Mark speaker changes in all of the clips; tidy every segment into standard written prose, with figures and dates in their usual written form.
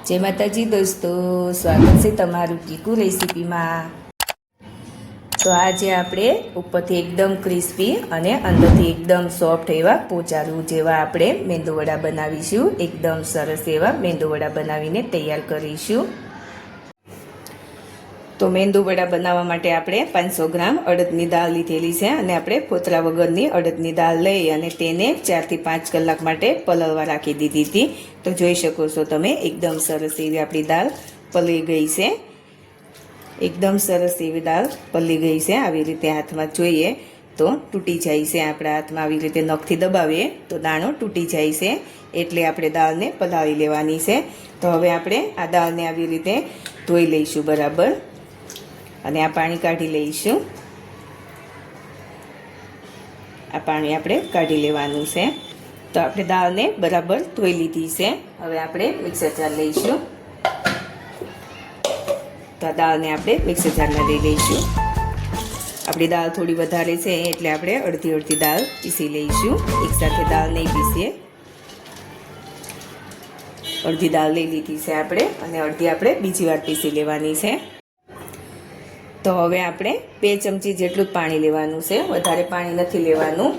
Speaker 1: जय माताजी दोस्तों, स्वागत है तमारू कीकू रेसिपी में। तो आज आपणे उपरथी एकदम क्रिस्पी अने अंदरथी एकदम सॉफ्ट एवा पोचारू जेवा आपणे मेंदूवड़ा बनावीशुं। एकदम सरस एवा मेंदूवड़ा बनावीने तैयार करीशुं। तो मेंदूवड़ा बनावा माटे आपणे 500 ग्राम अड़दनी दाळ लीधेली छे अने आपणे फोतरा वगरनी अड़दनी दाळ लई अने तेने 4 થી 5 कलाक माटे पलळवा राखी दीधी हती। तो जोई शको छो तमे एकदम सरस एवी आपणी दाळ पलળી गई छे। एकदम सरस एवी दाळ पलળી गई छे। आवी रीते हाथमां जोईए तो तूटी जाय छे। आपણા हाथमां आवी रीते नखથી दबावीए तो दाणो तूटी जाय छे, એટલે આપણે દાળને પલાળી લેવાની છે। તો હવે આપણે આ દાળને આવી રીતે ધોઈ લઈશું બરાબર અને આ પાણી કાઢી લઈશું। આ પાણી આપણે કાઢી લેવાનું છે। તો આપણે દાળને બરાબર ધોઈ લીધી છે। હવે આપણે મિક્સર જાર લઈશું। તો આ દાળને આપણે મિક્સર જારમાં લઈ લઈશું। આપણી દાળ થોડી વધારે છે એટલે આપણે અડધી અડધી દાળ પીસી લઈશું। એકસાથે દાળ નહીં પીસીએ। અડધી દાળ લઈ લીધી છે આપણે અને અડધી આપણે બીજી વાર પીસી લેવાની છે। तो हवे आपणे 2 चमची जेटલું पाणी लेवानुं छे, वधारे पाणी नथी लेवानुं।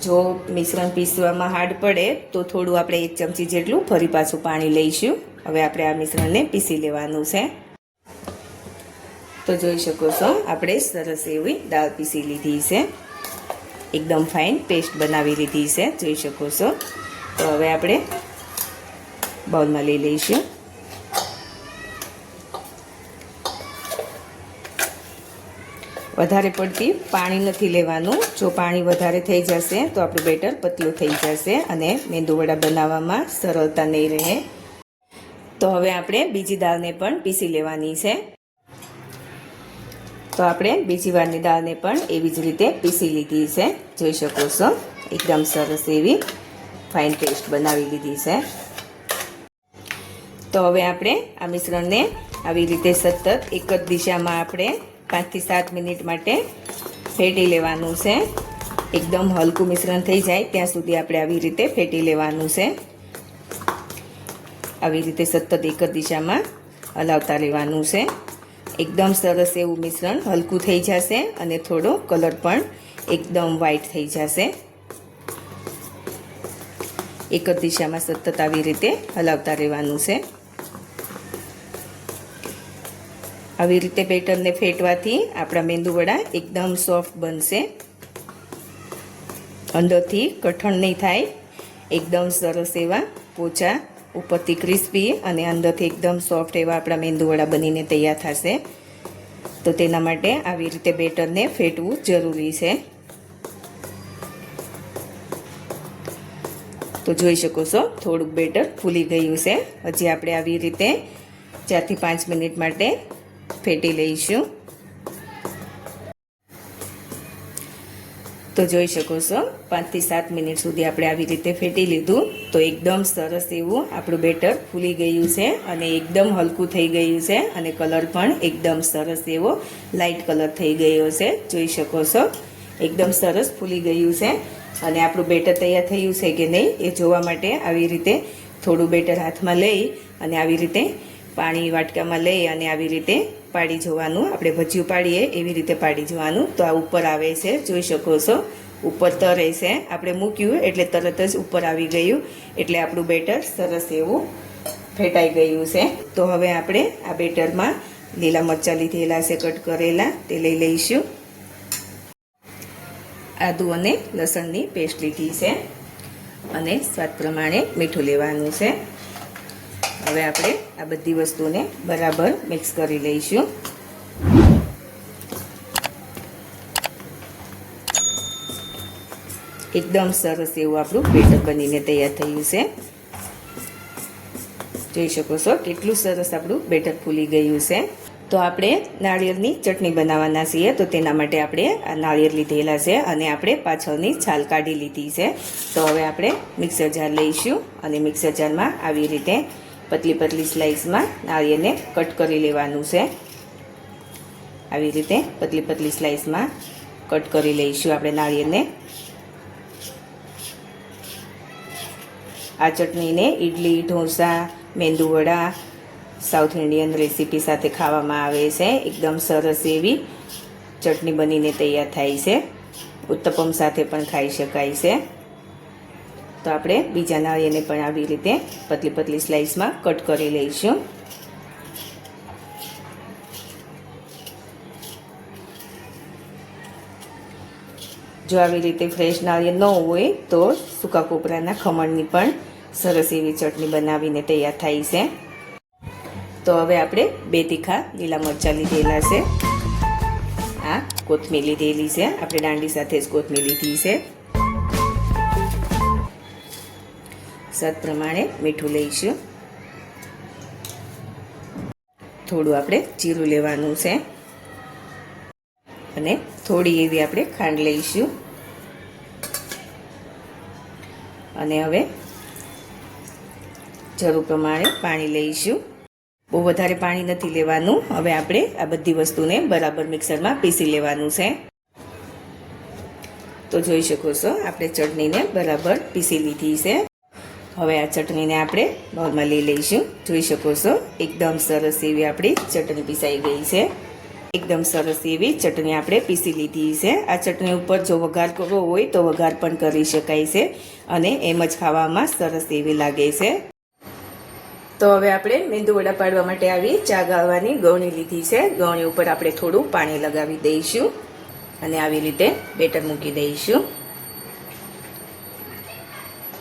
Speaker 1: जो मिश्रण पीसवामां हार्ड पड़े तो थोड़ुं आपणे 1 चमची जेटલું फरी पाछुं पाणी लईशुं। हवे आपणे आ मिश्रणने पीसी लेवानुं छे। तो जोई शको छो आपणे सरस एवी दाळ पीसी लीधी छे, एकदम फाइन पेस्ट बनावी लीधी छे, जोई शको छो। तो हवे आपणे बाउलमां लई लईशुं। વધારે પડતી પાણી નથી લેવાનું। જો પાણી વધારે થઈ જશે તો આપણું બેટર પતલું થઈ જશે અને મેંદુવડા બનાવવામાં સરળતા નહીં રહે। તો હવે આપણે બીજી દાળને પણ પીસી લેવાની છે। તો આપણે બીજી વારની દાળને પણ એવી જ રીતે પીસી લીધી છે, જોઈ શકો છો। એકદમ સરસ એવી ફાઇન પેસ્ટ બનાવી લીધી છે। તો હવે આપણે આ મિશ્રણને આવી રીતે સતત એક જ દિશામાં આપણે 5 થી 7 મિનિટ માટે ફેટી લેવાનું છે। એકદમ હલકું મિશ્રણ થઈ જાય ત્યાં સુધી આપણે આવી રીતે ફેટી લેવાનું છે। આવી રીતે સતત એક જ દિશામાં હલાવતા રહેવાનું છે। એકદમ સરસ એવું મિશ્રણ હલકું થઈ જશે અને થોડો કલર પણ એકદમ વ્હાઈટ થઈ જશે। એક જ દિશામાં સતત આવી રીતે હલાવતા રહેવાનું છે। આવી રીતે બેટરને ફેટવાથી આપણા મેંદુવડા એકદમ સોફ્ટ બનશે, અંદરથી કઠણ નહીં થાય। એકદમ સરસ એવા પોચા, ઉપરથી ક્રિસ્પી અને અંદરથી એકદમ સોફ્ટ એવા આપણા મેંદુવડા બનીને તૈયાર થશે। તો તેના માટે આવી રીતે બેટરને ફેટવું જરૂરી છે। તો જોઈ શકો છો થોડુંક બેટર ફૂલી ગયું છે। હજી આપણે આવી રીતે 4 થી 5 મિનિટ માટે फेटी लईशुं। तो जोई शको छो 5 થી 7 मिनिट सुधी आपणे आवी रीते फेटी लीधुं। तो एकदम सरस एवुं आपणुं बेटर फूली गयुं छे अने एकदम हलकું થઈ ગયું છે અને कलर पण एकदम सरस एवो लाइट कलर थई गयो छे, जोई शको छो। एकदम सरस फूली गयुं छे અને આપણું બેટર તૈયાર થયું છે કે નહીં એ જોવા માટે આવી રીતે થોડું બેટર હાથમાં લઈ અને આવી રીતે પાણી વાટકામાં લઈ અને આવી રીતે પાડી જોવાનું। આપણે ભજીયું પાડીએ એવી રીતે પાડી જોવાનું। તો આ ઉપર આવે છે, જોઈ શકો છો ઉપર તરે છે। આપણે મૂક્યું એટલે તરત જ ઉપર આવી ગયું, એટલે આપણું બેટર સરસ એવું ફેટાઈ ગયું છે। તો હવે આપણે આ બેટરમાં લીલા મરચાં લીધેલા છે કટ કરેલા, તે લઈ લઈશું। આદુ અને લસણની પેસ્ટ લીધી છે અને સ્વાદ પ્રમાણે મીઠું લેવાનું છે। હવે આપણે આ બધી વસ્તુને બરાબર મિક્સ કરી લઈશું। એકદમ સરસ એવું આપણું બેટર બનીને તૈયાર થયું છે, જોઈ શકો છો કેટલું સરસ આપણું બેટર ફૂલી ગયું છે। તો આપણે નાળિયેરની ચટણી બનાવવાના છીએ। તો તેના માટે આપણે આ નાળિયેર લીધેલા છે અને આપણે પાછળની છાલ કાઢી લીધી છે। તો હવે આપણે મિક્સર જાર લઈશું અને મિક્સર જારમાં આવી રીતે पतली पतली स्लाइस में नारिયેળ ने कट करी लेवानुं छे। आवी रीते पतली पतली स्लाइस में कट करी लईशुं आपणे नारिયેળ ने। आ चटनी ने idli, dosa, medu vada south Indian recipe સાથે ખાવામાં આવે છે. એકદમ સરસ એવી ચટણી બનીને તૈયાર થાય છે. ઉત્તપમ સાથે પણ ખાઈ શકાય છે. તો આપણે બીજા નાળિયેરને પણ આવી રીતે પતલી પતલી સ્લાઇસમાં કટ કરી લઈશું. જો આવી રીતે ફ્રેશ નાળિયેર ન હોય તો સૂકા કોપરાના ખમણની પણ સરસ એવી ચટણી બનાવીને તૈયાર થાય છે. તો હવે આપણે 2 તીખા લીલા મરચાં લીધેલા છે. આ કોથમીર લીધેલી છે. આપણે દાંડી સાથે જ કોથમીર લીધી છે. સ્વાદ પ્રમાણે મીઠું લઈશું. થોડું આપણે જીરું લેવાનું છે અને થોડી એવી આપણે ખાંડ લઈશું. અને હવે જરૂર પ્રમાણે પાણી લઈશું. બહુ વધારે પાણી નથી લેવાનું. હવે આપણે આ બધી વસ્તુને બરાબર મિક્સરમાં પીસી લેવાનું છે. તો જોઈ શકો છો આપણે ચટણીને બરાબર પીસી લીધી છે. હવે આ ચટણીને આપણે નોર્મલી લઈશું. જોઈ શકો છો એકદમ સરસ એવી આપણી ચટણી પીસાઈ ગઈ છે. એકદમ સરસ એવી ચટણી આપણે પીસી લીધી છે. આ ચટણી ઉપર જો વઘાર કરવો હોય તો વઘાર પણ કરી શકાય છે અને એમ જ ખાવામાં સરસ એવી લાગે છે. તો હવે આપણે મેંદુ વડા પાડવા માટે આવી ચા ગાળવાની ગળણી લીધી છે. ગળણી ઉપર આપણે થોડું પાણી લગાવી દઈશું અને આવી રીતે બેટર મૂકી દઈશું.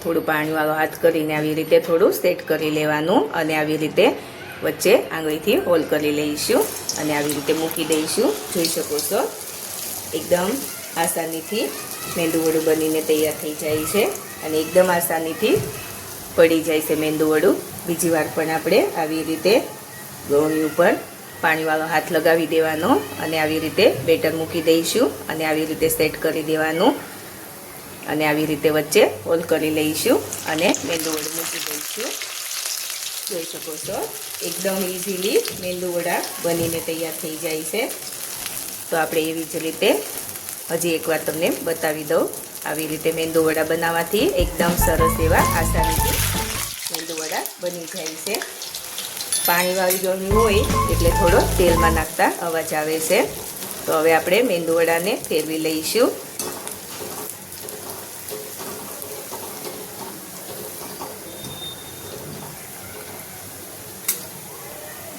Speaker 1: થોડું પાણીવાળો હાથ કરીને આવી રીતે થોડું સેટ કરી લેવાનું અને આવી રીતે વચ્ચે આંગળીથી હોલ કરી લઈશું અને આવી રીતે મૂકી દઈશું. જોઈ શકો છો એકદમ આસાનીથી મેંદુ વડું બનીને તૈયાર થઈ જાય છે અને એકદમ આસાનીથી પડી જાય છે મેંદુ વડું. બીજી વાર પણ આપણે આવી રીતે ગળણી ઉપર પાણીવાળો હાથ લગાવી દેવાનો અને આવી રીતે બેટર મૂકી દઈશું અને આવી રીતે સેટ કરી દેવાનું અને આવી રીતે વચ્ચે હોલ કરી લઈશું અને મેંદુ વડું મૂકી દઈશું. જોઈ શકો છો એકદમ ઇઝીલી મેંદુ વડા બનીને તૈયાર થઈ જાય છે. તો આપણે એવી જ રીતે હજી એકવાર તમને બતાવી દઉં. આવી રીતે મેંદુ વડા બનાવવાથી એકદમ સરસ એવા આસાનીથી મેંદુ વડા બની જાય છે. પાણીવાળી ગળણી હોય એટલે થોડો તેલમાં નાખતા અવાજ આવે છે. તો હવે આપણે મેંદુ વડાને ફેરવી લઈશું.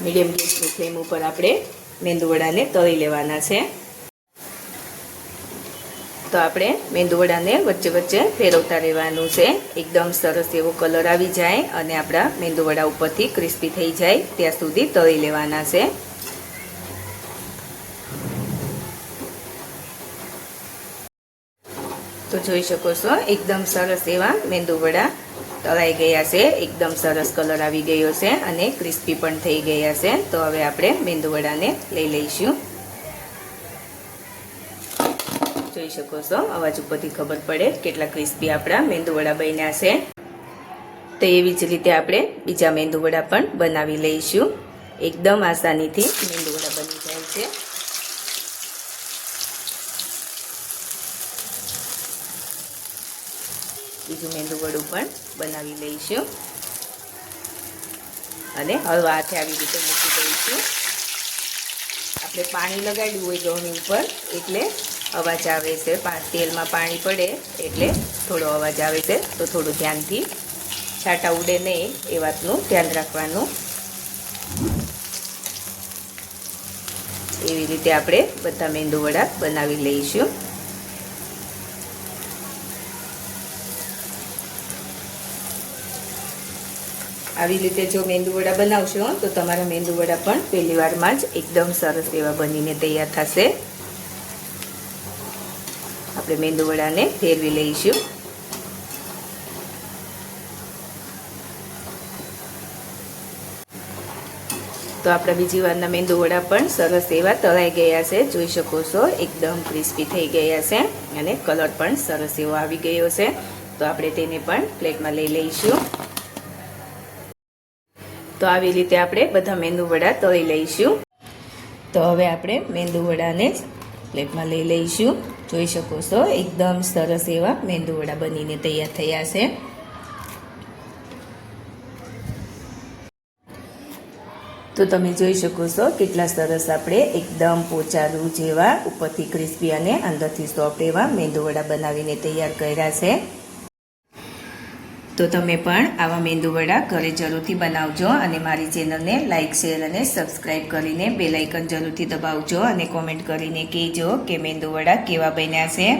Speaker 1: મીડિયમ ગેસની ફ્લેમ ઉપર આપણે મેંદુ વડાને તળી લેવાના છે. તો આપણે મેંદુ વડાને વચ્ચે વચ્ચે ફેરવતા રહેવાનું છે. એકદમ સરસ એવો કલર આવી જાય અને આપણા મેંદુ વડા ઉપરથી ક્રિસ્પી થઈ જાય ત્યાં સુધી તળી લેવાના છે. તો જોઈ શકો છો એકદમ સરસ એવા મેંદુ વડા તળાઈ ગયા છે. એકદમ સરસ કલર આવી ગયો છે અને ક્રિસ્પી પણ થઈ ગયા છે. તો હવે આપણે મેંદુ વડાને લઈ લઈશું. જોઈ શકો છો અવાજ ઉપરથી ખબર પડે કેટલા ક્રિસ્પી આપણા મેંદુ વડા બન્યા છે. તો એવી જ રીતે આપણે બીજા મેંદુ વડા પણ બનાવી લઈશું. એકદમ આસાનીથી મેંદુ વડા બની જાય છે. બીજું મેંદુ વડું પણ બનાવી લઈશું અને હળવા હાથે આવી રીતે મૂકી દઈશું. આપણે પાણી લગાડ્યું હોય ગળણી ઉપર એટલે અવાજ આવે છે. તેલમાં પાણી પડે એટલે થોડો અવાજ આવે છે. તો થોડું ધ્યાનથી છાંટા ઉડે નહીં એ વાતનું ધ્યાન રાખવાનું. એવી રીતે આપણે બધા મેંદુ વડા બનાવી લઈશું. આવી રીતે જો મેંદુ વડા બનાવશો તો તમારા મેંદુ વડા પણ પહેલી વારમાં જ એકદમ સરસ એવા બનીને તૈયાર થશે. આપણે મેંદુ વડાને ફેરવી લઈશું. તો આપણા બીજી વારના મેંદુ વડા પણ સરસ એવા તળાઈ ગયા છે. જોઈ શકો છો એકદમ ક્રિસ્પી થઈ ગયા છે અને કલર પણ સરસ એવો આવી ગયો છે. તો આપણે તેને પણ પ્લેટમાં લઈ લઈશું. તો આવી રીતે આપણે બધા મેંદુ વડા તળી લઈશું. તો હવે આપણે મેંદુ વડાને પ્લેટમાં લઈ લઈશું. જોઈ શકો છો એકદમ સરસ એવા મેંદુ વડા બનીને તૈયાર થયા છે. તો તમે જોઈ શકો છો કેટલા સરસ આપણે એકદમ પોચા રૂ જેવા ઉપરથી ક્રિસ્પી અને અંદરથી સોફ્ટ એવા મેંદુવડા બનાવીને તૈયાર કર્યા છે. તો તમે પણ આવા મેંદુવડા ઘરે જરૂરથી બનાવજો અને મારી ચેનલને લાઇક શેર અને સબસ્ક્રાઈબ કરીને બેલ આઇકન જરૂરથી દબાવજો અને કોમેન્ટ કરીને કહેજો કે મેંદુવડા કેવા બન્યા છે.